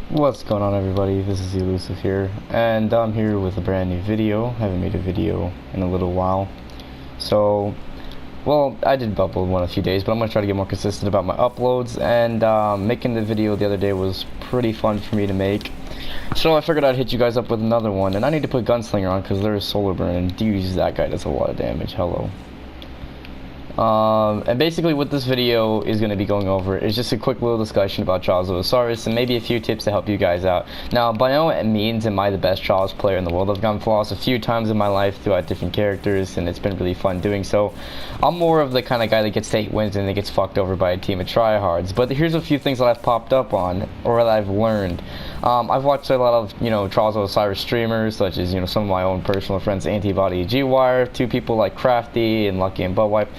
What's going on, everybody? This is Elusive here, and I'm here with a brand new video. Haven't made a video in a little while. So, well, I did upload one a few days, but I'm going to try to get more consistent about my uploads, and making the video the other day was pretty fun for me to make. So I figured I'd hit you guys up with another one, and I need to put Gunslinger on because there is Solar Burn, and geez, that guy does a lot of damage. Hello. And basically what this video is going to be going over is just a quick little discussion about Trials of Osiris and maybe a few tips to help you guys out. Now, by no means am I the best Trials player in the world. I've gone flawless a few times in my life throughout different characters, and it's been really fun doing so. I'm more of the kind of guy that gets 8 wins and then gets fucked over by a team of tryhards. But here's a few things that I've popped up on, or that I've learned. I've watched a lot of, Trials of Osiris streamers, such as, some of my own personal friends, Antibody, G-Wire, 2 people like Crafty and Lucky and Buttwipe,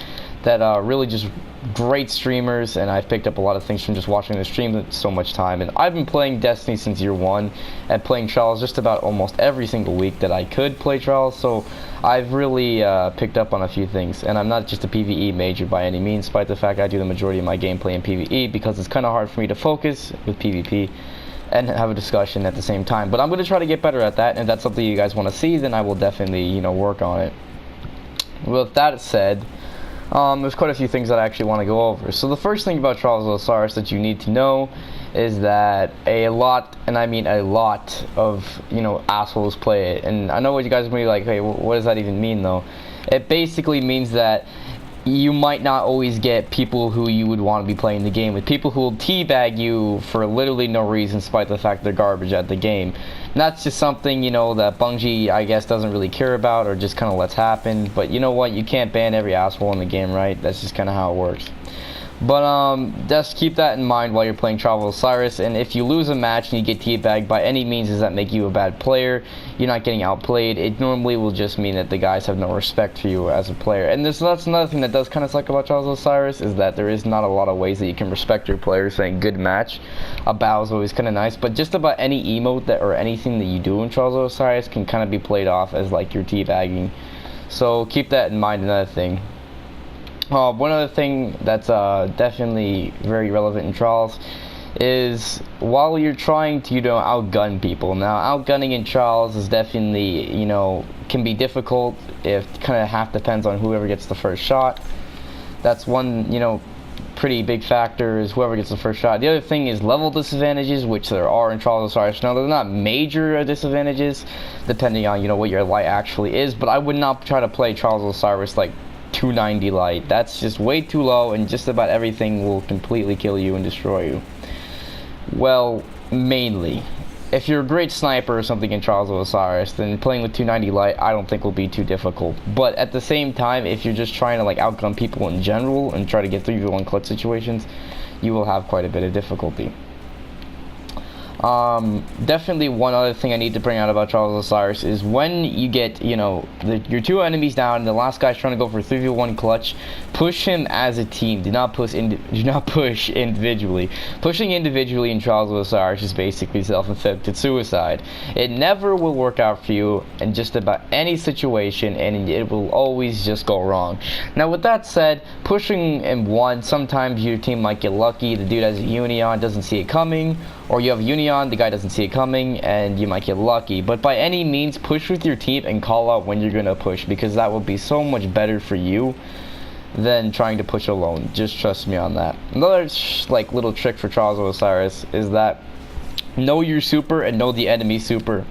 that are really just great streamers, and I've picked up a lot of things from just watching the stream so much time. And I've been playing Destiny since year 1 and playing Trials just about almost every single week that I could play Trials, so I've really picked up on a few things. And I'm not just a PvE major by any means, despite the fact I do the majority of my gameplay in PvE, because it's kind of hard for me to focus with PvP and have a discussion at the same time. But I'm going to try to get better at that, and if that's something you guys want to see, then I will definitely, work on it. With that said, there's quite a few things that I actually want to go over. So the first thing about Trials of Osiris that you need to know is that a lot, and I mean a lot, of, assholes play it. And I know what you guys are going to be like, hey, what does that even mean though? It basically means that you might not always get people who you would want to be playing the game with. People who will teabag you for literally no reason, despite the fact they're garbage at the game. And that's just something, that Bungie, I guess, doesn't really care about, or just kind of lets happen. But you know what? You can't ban every asshole in the game, right? That's just kind of how it works. But just keep that in mind while you're playing Trials of Osiris. And if you lose a match and you get teabagged, by any means does that make you a bad player. You're not getting outplayed. It normally will just mean that the guys have no respect for you as a player. And that's another thing that does kind of suck about Trials of Osiris, is that there is not a lot of ways that you can respect your players. Saying good match, a bow is always kind of nice, but just about any emote that or anything that you do in Trials of Osiris can kind of be played off as like you're teabagging. So keep that in mind. Another thing. One other thing that's definitely very relevant in Trials is while you're trying to, outgun people. Now, outgunning in Trials is definitely, can be difficult. It kind of half depends on whoever gets the first shot. That's one, pretty big factor, is whoever gets the first shot. The other thing is level disadvantages, which there are in Trials of Osiris. Now, they're not major disadvantages, depending on, what your light actually is, but I would not try to play Trials of Osiris like 290 light. That's just way too low, and just about everything will completely kill you and destroy you. Well, mainly. If you're a great sniper or something in Trials of Osiris, then playing with 290 light I don't think will be too difficult. But at the same time, if you're just trying to like outgun people in general and try to get 3v1 clutch situations, you will have quite a bit of difficulty. Definitely one other thing I need to bring out about Trials of Osiris is when you get, your 2 enemies down and the last guy's trying to go for 3v1 clutch, push him as a team. Do not push individually. Pushing individually in Trials of Osiris is basically self-inflicted suicide. It never will work out for you in just about any situation, and it will always just go wrong. Now, with that said, pushing in one, sometimes your team might get lucky. The dude has a Union, doesn't see it coming, or you have a Union, the guy doesn't see it coming, and you might get lucky. But by any means, push with your team and call out when you're gonna push, because that will be so much better for you than trying to push alone. Just trust me on that. Another little trick for Trials of Osiris is that know your super and know the enemy super.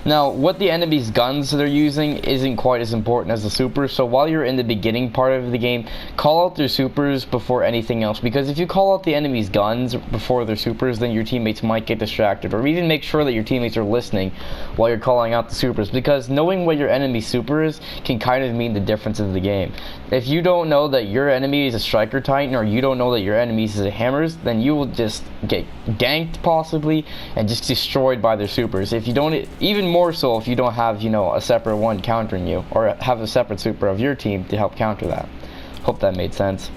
Now, what the enemy's guns they're using isn't quite as important as the super, so while you're in the beginning part of the game, call out their supers before anything else, because if you call out the enemy's guns before their supers, then your teammates might get distracted, or even make sure that your teammates are listening while you're calling out the supers, because knowing what your enemy's super is can kind of mean the difference of the game. If you don't know that your enemy is a Striker Titan, or you don't know that your enemy is a Hammers, then you will just get ganked possibly and just destroyed by their supers. If you don't, even more so if you don't have, a separate one countering you, or have a separate super of your team to help counter that. Hope that made sense.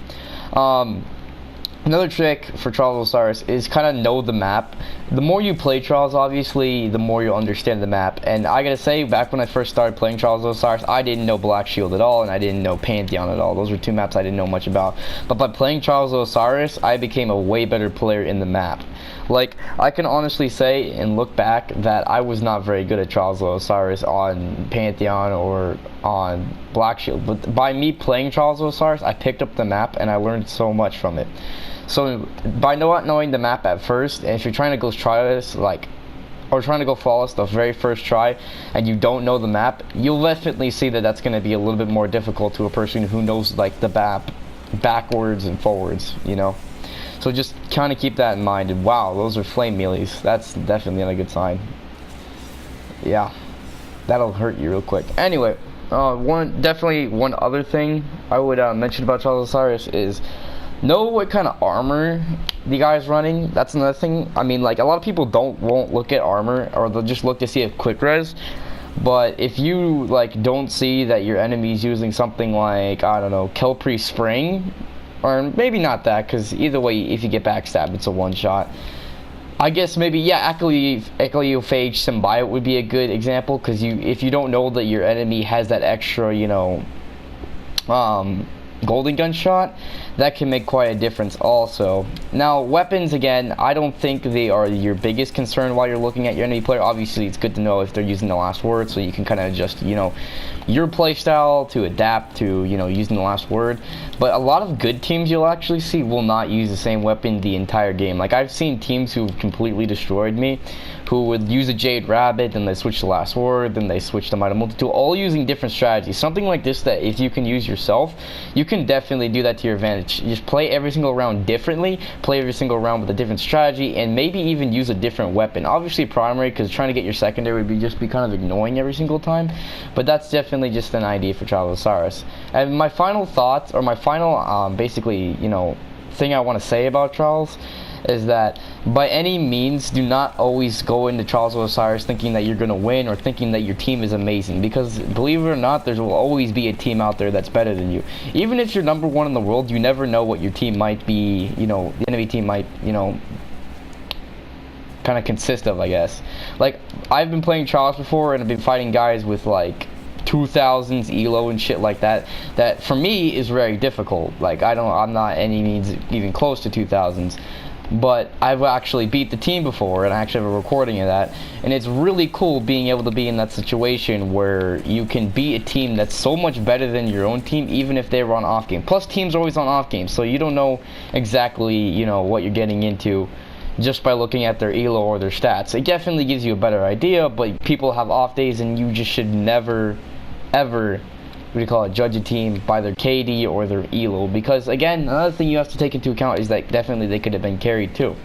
Another trick for Trials of Osiris is kind of know the map. The more you play Trials, obviously, the more you'll understand the map. And I gotta say, back when I first started playing Trials of Osiris, I didn't know Black Shield at all, and I didn't know Pantheon at all. Those were two maps I didn't know much about. But by playing Trials of Osiris, I became a way better player in the map. Like, I can honestly say and look back that I was not very good at Trials of Osiris on Pantheon or on Black Shield. But by me playing Trials of Osiris, I picked up the map and I learned so much from it. So by not knowing the map at first, and if you're trying to go try this, like, or trying to go flawless the very first try, and you don't know the map, you'll definitely see that that's going to be a little bit more difficult to a person who knows, like, the map backwards and forwards, you know? So just kind of keep that in mind. And wow, those are flame melees. That's definitely not a good sign. Yeah, that'll hurt you real quick. Anyway, one other thing I would mention about Trials of Osiris is know what kind of armor the guy's running. That's another thing. I mean, like, a lot of people won't look at armor, or they'll just look to see a quick res. But if you, like, don't see that your enemy's using something like, I don't know, Kelpri Spring, or maybe not that, because either way, if you get backstabbed, it's a one-shot. I guess maybe, yeah, Echoliophage Symbiote would be a good example, because if you don't know that your enemy has that extra, you know, golden gun shot, that can make quite a difference also. Now, weapons, again, I don't think they are your biggest concern while you're looking at your enemy player. Obviously, it's good to know if they're using the last word, so you can kind of adjust, you know, your playstyle to adapt to, you know, using the last word. But a lot of good teams you'll actually see will not use the same weapon the entire game. Like, I've seen teams who've completely destroyed me, who would use a Jade Rabbit, then they switch the last word, then they switch the Might of Multitude, all using different strategies. Something like this that if you can use yourself, you can definitely do that to your advantage. Just play every single round differently, play every single round with a different strategy, and maybe even use a different weapon. Obviously primary, because trying to get your secondary would just be kind of ignoring every single time, but that's definitely just an idea for Trials of Osiris. And my final thoughts, or my final, basically, you know, thing I want to say about Trials is that by any means do not always go into Trials of Osiris thinking that you're going to win or thinking that your team is amazing, because believe it or not, there will always be a team out there that's better than you. Even if you're number one in the world, you never know what your team might be, you know, the enemy team might, you know, kind of consist of, I guess. Like, I've been playing Trials before and I've been fighting guys with like 2000s elo and shit like that, that for me is very difficult. Like, I'm not any means even close to 2000s. But I've actually beat the team before, and I actually have a recording of that, and it's really cool being able to be in that situation where you can beat a team that's so much better than your own team, even if they run off game. Plus, teams are always on off game, so you don't know exactly, you know, what you're getting into just by looking at their elo or their stats. It definitely gives you a better idea, but people have off days, and you just should never, ever, judge a team by their KD or their elo, because again, another thing you have to take into account is that definitely they could have been carried too.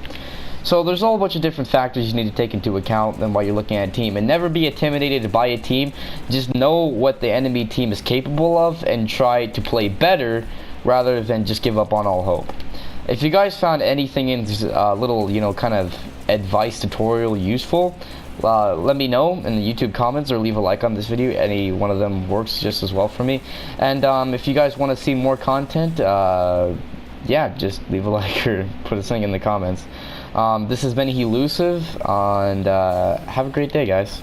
So there's a whole bunch of different factors you need to take into account while you're looking at a team, and never be intimidated by a team. Just know what the enemy team is capable of and try to play better rather than just give up on all hope. If you guys found anything in this little, you know, kind of advice tutorial useful, let me know in the YouTube comments or leave a like on this video. Any one of them works just as well for me. And if you guys want to see more content, yeah, just leave a like or put a thing in the comments. This has been Elusive, and have a great day, guys.